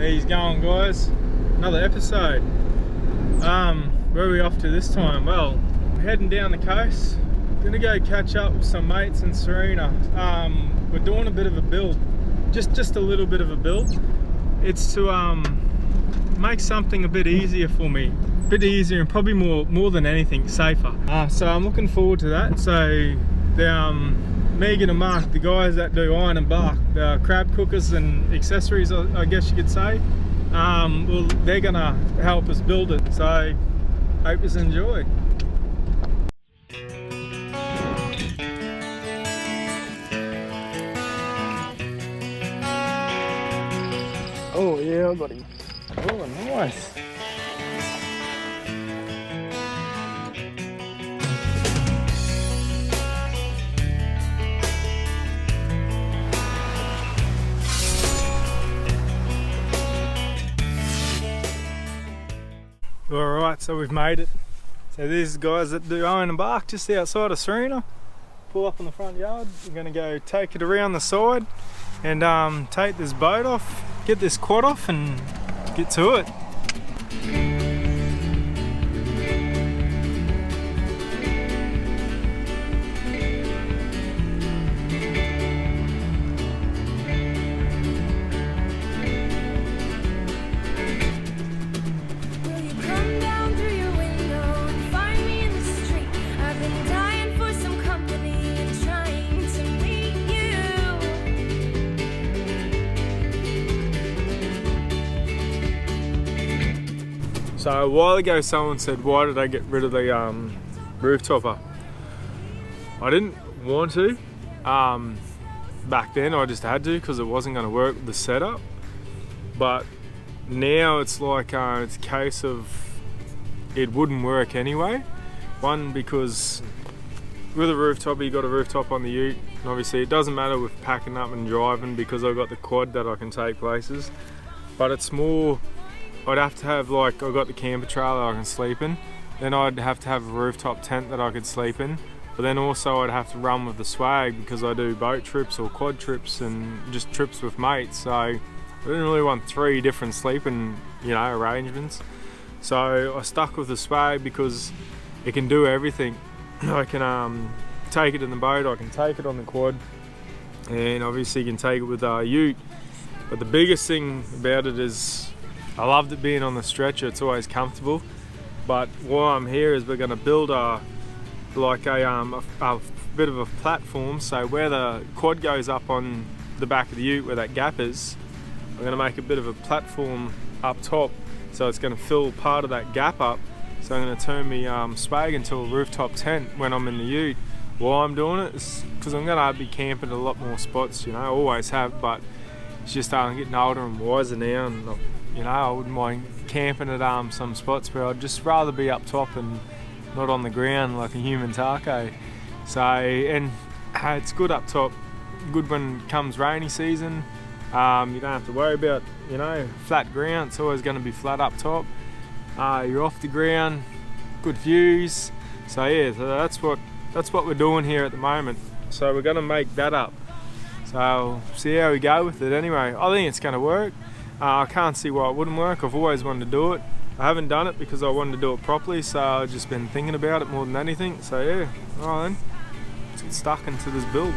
He's going, guys. Another episode. Where are we off to this time? Well, heading down the coast. Gonna go catch up with some mates in Serena. We're doing a bit of a build, just a little bit of a build. It's to make something a bit easier for me, a bit easier and probably more than anything safer. So I'm looking forward to that. So the Megan and Mark, the guys that do iron and bark, the crab cookers and accessories, I guess you could say, well, they're gonna help us build it. So hope you enjoy. Oh yeah, buddy. Oh, nice. Alright, so we've made it. So these guys that do iron and bark just outside of Serena. Pull up in the front yard. We're going to go take it around the side and take this boat off, get this quad off and get to it. So a while ago someone said, why did I get rid of the roof topper? I didn't want to. Back then I just had to because it wasn't going to work with the setup. But now it's like it's a case of it wouldn't work anyway. One, because with a roof topper you got a roof top on the ute. And obviously it doesn't matter with packing up and driving because I've got the quad that I can take places. But it's more, I'd have to have, like, I've got the camper trailer I can sleep in, then I'd have to have a rooftop tent that I could sleep in, but then also I'd have to run with the swag because I do boat trips or quad trips and just trips with mates, so I didn't really want 3 different sleeping, arrangements. So I stuck with the swag because it can do everything. I can take it in the boat, I can take it on the quad, and obviously you can take it with a ute. But the biggest thing about it is I loved it being on the stretcher, it's always comfortable. But why I'm here is we're going to build a bit of a platform, so where the quad goes up on the back of the ute, where that gap is, we're going to make a bit of a platform up top, so it's going to fill part of that gap up. So I'm going to turn my swag into a rooftop tent when I'm in the ute. Why I'm doing it is because I'm going to be camping at a lot more spots, I always have, but it's just I'm getting older and wiser now, and I wouldn't mind camping at some spots where I'd just rather be up top and not on the ground like a human taco. So, and it's good up top, good when it comes rainy season. You don't have to worry about, flat ground, it's always going to be flat up top. You're off the ground, good views. So yeah, so that's what we're doing here at the moment. So we're going to make that up. So see how we go with it anyway. I think it's going to work. I can't see why it wouldn't work. I've always wanted to do it. I haven't done it because I wanted to do it properly, so I've just been thinking about it more than anything. So yeah, alright then, let's get stuck into this build.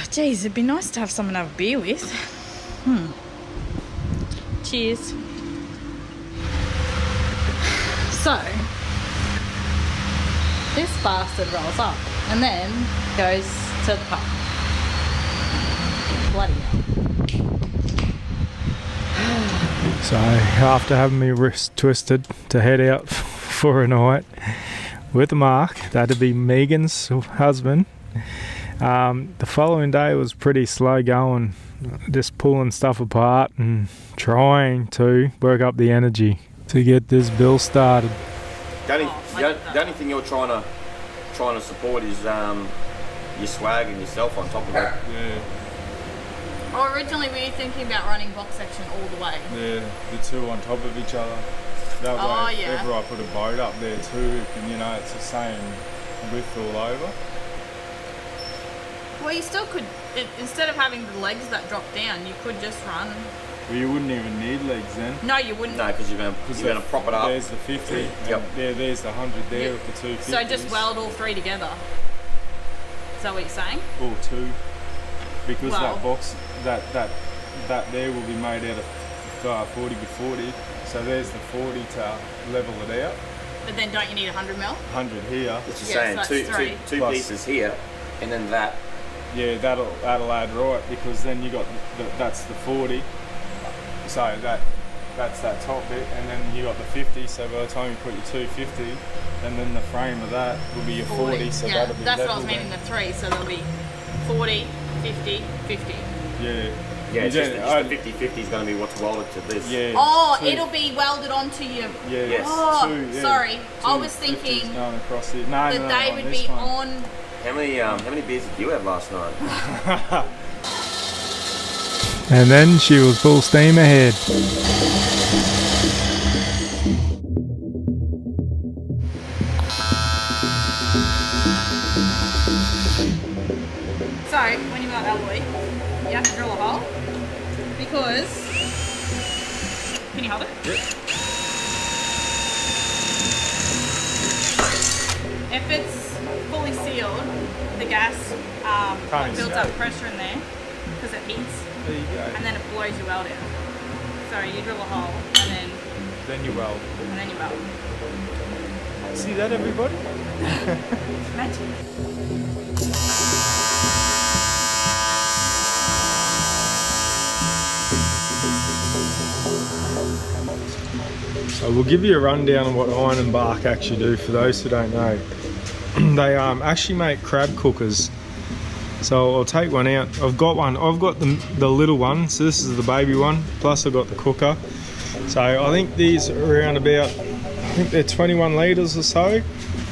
Geez, it'd be nice to have someone to have a beer with. Cheers. So, this bastard rolls up and then goes to the pub. Bloody hell. So after having my wrist twisted to head out for a night with Mark, that'd be Megan's husband, the following day was pretty slow going, just pulling stuff apart and trying to work up the energy to get this build started. The only thing you're trying to support is your swag and yourself on top of it. Yeah. Well, originally we were thinking about running box section all the way. Yeah, the two on top of each other. That way, if ever I put a boat up there too, and you know, it's the same width all over. Well, you still could, instead of having the legs that drop down, you could just run. Well, you wouldn't even need legs then. No, you wouldn't. No, because you're going to prop it up. There's the 50, yep. There's the 100 there with the 250s. So just weld all three together. Is that what you're saying? Or two. Because that box, that there will be made out of 40 by 40. So there's the 40 to level it out. But then don't you need 100 mil? 100 here. It's just saying two pieces here, and then that. Yeah, that'll add right, because then you got that's the 40. So that's that top bit, and then you got the 50. So by the time you put your 250, and then the frame of that will be your 40. So that'll be that's level. what I was meaning, the three. So there'll be 40, 50, 50. Yeah. Yeah, it's just the 50-50 is going to be what's welded to this. Yeah. Oh, it'll be welded onto you. Yeah. Yes. Oh, Two, sorry. I was thinking going across it. that they would be on. How many beers did you have last night? And then she was full steam ahead. So, when you melt alloy, you have to drill a hole because. Can you hold it? Yep. If it's fully sealed, the gas builds up pressure in there because it heats. There you go. And then it blows your weld out. So you drill a hole and then you weld. And then you weld. See that, everybody? Magic. So we'll give you a rundown of what iron and bark actually do for those who don't know. They actually make crab cookers. So I'll take one out. I've got one. I've got the little one. So this is the baby one. Plus I've got the cooker. So I think these are around about, I think they're 21 litres or so.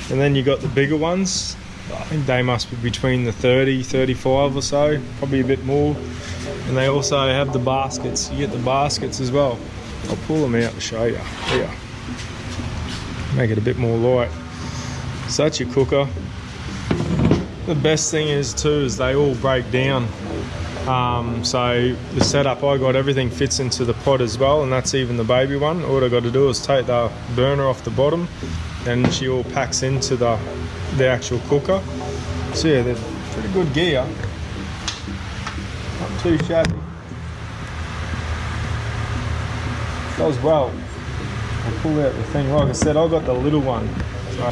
And then you got the bigger ones. I think they must be between the 30, 35 or so. Probably a bit more. And they also have the baskets. You get the baskets as well. I'll pull them out and show you. Here. Make it a bit more light. So that's your cooker. The best thing is they all break down. So the setup I got, everything fits into the pot as well, and that's even the baby one. All I got to do is take the burner off the bottom, and she all packs into the actual cooker. So yeah, they're pretty good gear. Not too shabby. Does well. I'll pull out the thing. Like I said, I got the little one. So,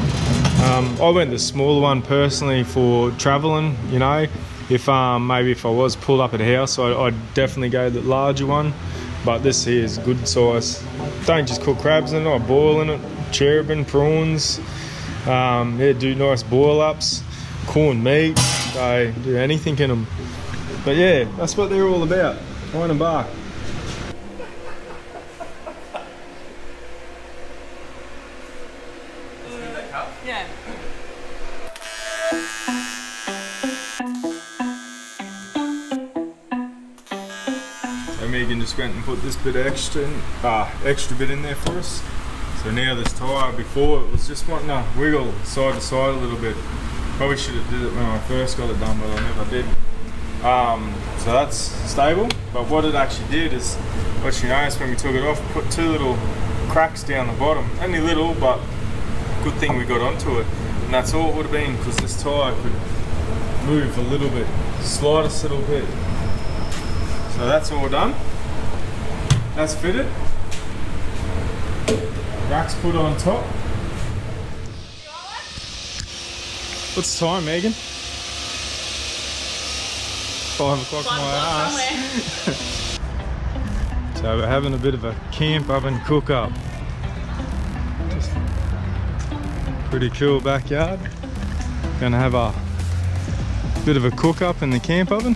I went the smaller one personally for traveling, you know. If maybe if I was pulled up at a house, I'd definitely go the larger one. But this here is good size. Don't just cook crabs in it, I boil in it, cherubim, prawns. Yeah, do nice boil ups, corned meat, so do anything in them. But yeah, that's what they're all about, iron and bark. Yeah. So Megan just went and put this bit of extra bit in there for us. So now this tyre, before it was just wanting to wiggle side to side a little bit. Probably should have did it when I first got it done, but I never did. So that's stable. But what it actually did is, what you noticed when we took it off, put two little cracks down the bottom. Only little, but good thing we got onto it. And that's all it would have been, because this tyre could move a little bit, slightest little bit. So that's all done. That's fitted. Racks put on top. What's the time, Megan? 5 o'clock my ass. So we're having a bit of a camp oven cook up. Just pretty cool backyard. Gonna have a bit of a cook up in the camp oven.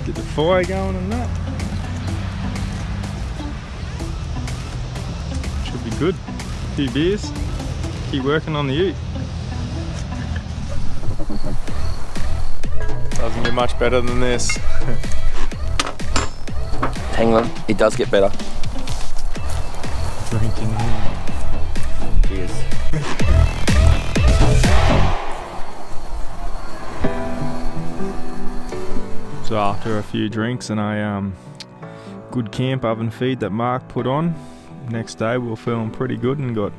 Get the fire going and that. Should be good. A few beers. Keep working on the ute. Doesn't get much better than this. Hang on, it does get better. Drinking. Cheers. So after a few drinks and a good camp oven feed that Mark put on, next day we were feeling pretty good and got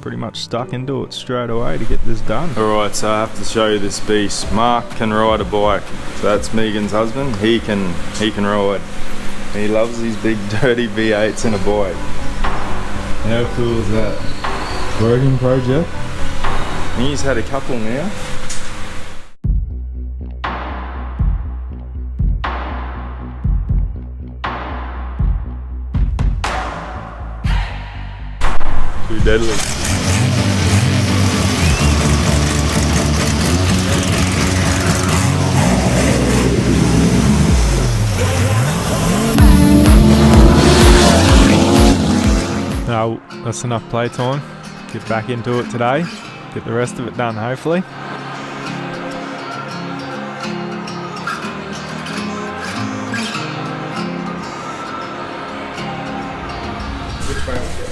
pretty much stuck into it straight away to get this done. Alright, so I have to show you this beast. Mark can ride a bike. So that's Megan's husband. He can ride. He loves these big dirty V8s in a bike. How cool is that? Working project. He's had a couple now. Too deadly. Now that's enough playtime. Get back into it today. Get the rest of it done hopefully. Which way was it?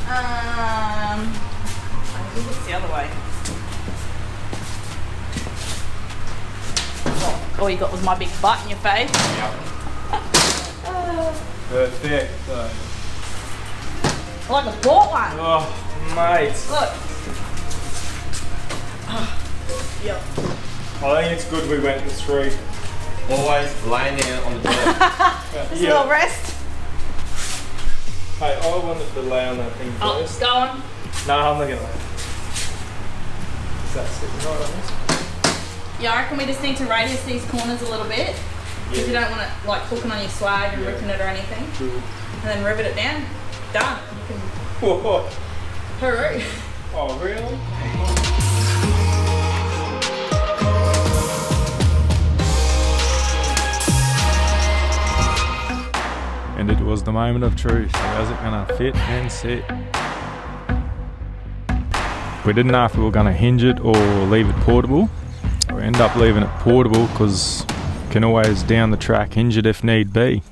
I think it's the other way. All you got was my big butt in your face. Yep. Perfect. I like a bought one. Oh, mate. Look. Yep. I think it's good we went in the street. Always laying there on the toilet. Just a little rest. Hey, I wanted to lay on that thing Oh, first. go on. No, I'm not gonna lay. Is that sitting right on this? Yeah, I reckon we just need to radius these corners a little bit. Because you don't want it like hooking on your swag and ripping it or anything. Cool. And then rivet it down. Done. You can Whoa. hooroo. Oh, really? And it was the moment of truth. How's it gonna fit and sit? We didn't know if we were gonna hinge it or leave it portable. We end up leaving it portable because you can always down the track hinge it if need be.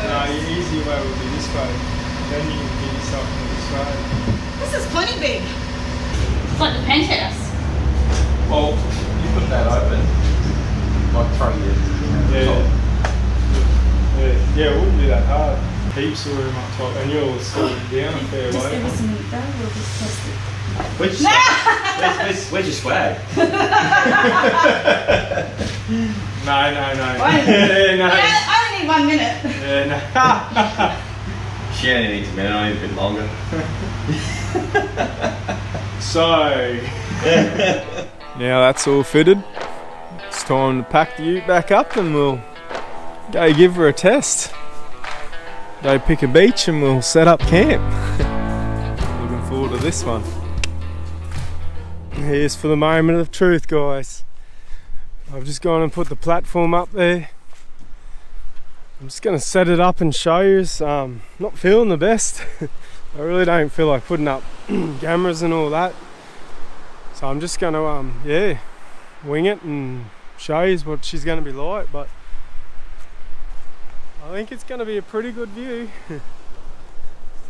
No, the easy way would be this way. Then you can get yourself into this way. This is plenty big. It's like the penthouse. Well, you put that open, like front of you. Yeah, it wouldn't be that hard. Heaps of room up top, and you're sliding down a fair Just way. give us a minute though, we'll just test it. Where's your swag? No. Yeah, No. I only need 1 minute. Yeah, no. She only needs a minute, I need a bit longer. So, now that's all fitted. It's time to pack the ute back up and we'll go give her a test. Go pick a beach and we'll set up camp. Looking forward to this one. Here's for the moment of truth, guys. I've just gone and put the platform up there. I'm just going to set it up and show you. Not feeling the best. I really don't feel like putting up cameras and all that. So I'm just going to, wing it and show you what she's going to be like. But I think it's going to be a pretty good view. So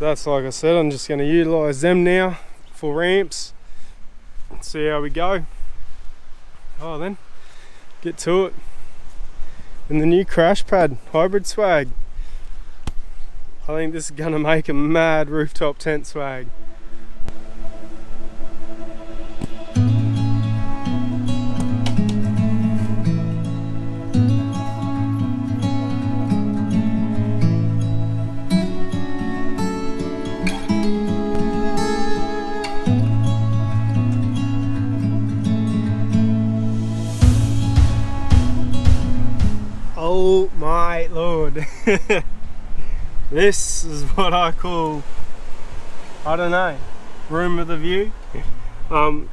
that's, like I said, I'm just going to utilise them now for ramps. See how we go. Oh, then get to it. And the new CrashPad hybrid swag. I think this is gonna make a mad rooftop tent swag. mate, Lord. This is what I call, I don't know, room with a view.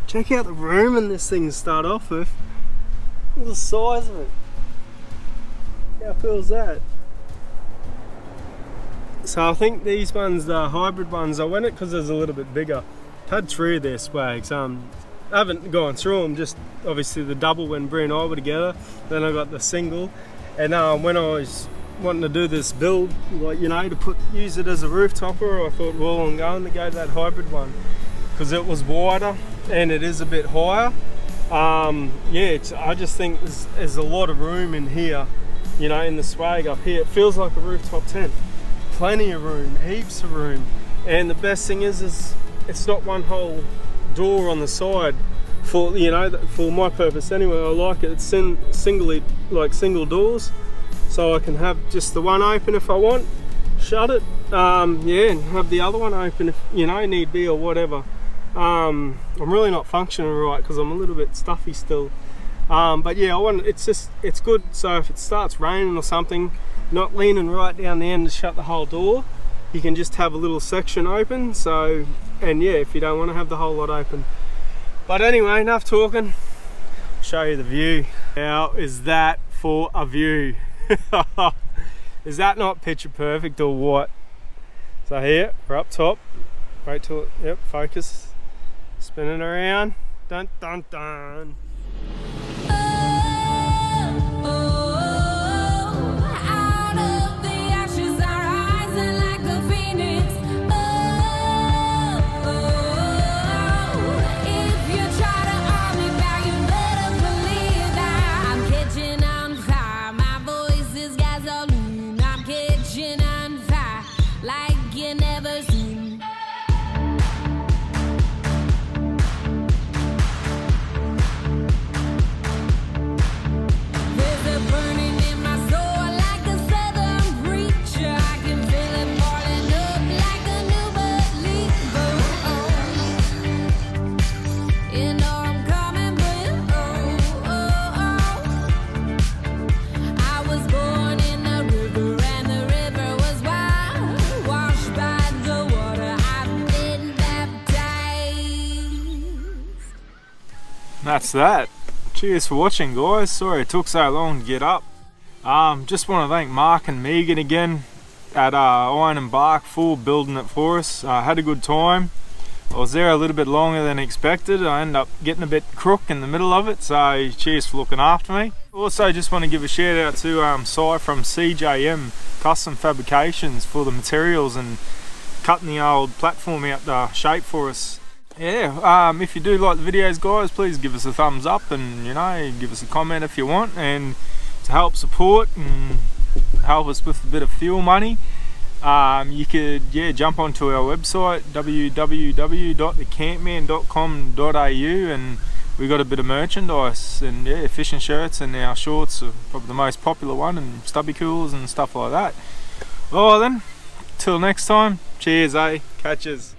Check out the room in this thing to start off with. Look at the size of it. How cool is that? So I think these ones, the hybrid ones, I went it because there's a little bit bigger. Had 3 of their swags. I haven't gone through them, just obviously the double when Brie and I were together. Then I got the single. And when I was wanting to do this build, like, you know, to use it as a roof topper, I thought, well, I'm going to go that hybrid one because it was wider and it is a bit higher. Yeah, I just think there's a lot of room in here, you know, in the swag up here. It feels like a rooftop tent. Plenty of room, heaps of room. And the best thing is it's not one whole door on the side for, you know, for my purpose anyway. I like it. It's single doors, so I can have just the one open if I want, shut it, yeah, and have the other one open if, you know, need be or whatever. I'm really not functioning right because I'm a little bit stuffy still, but yeah, it's good. So if it starts raining or something, not leaning right down the end to shut the whole door, you can just have a little section open. So, and yeah, if you don't want to have the whole lot open. But anyway, enough talking. I'll show you the view. How is that for a view? Is that not picture perfect or what? So here, we're up top. Wait till it, yep, focus. Spinning around. Dun dun dun. That's that. Cheers for watching, guys. Sorry it took so long to get up. Just want to thank Mark and Megan again at Iron and Bark for building it for us. Had a good time. I was there a little bit longer than expected. I ended up getting a bit crook in the middle of it, so cheers for looking after me. Also just want to give a shout out to Si from CJM Custom Fabrications for the materials and cutting the old platform out the shape for us. Yeah, if you do like the videos, guys, please give us a thumbs up and, you know, give us a comment if you want, and to help support and help us with a bit of fuel money, you could, yeah, jump onto our website www.thecampman.com.au, and we got a bit of merchandise, and yeah, fishing shirts, and our shorts are probably the most popular one, and stubby coolers and stuff like that. Well then, till next time, cheers, catches.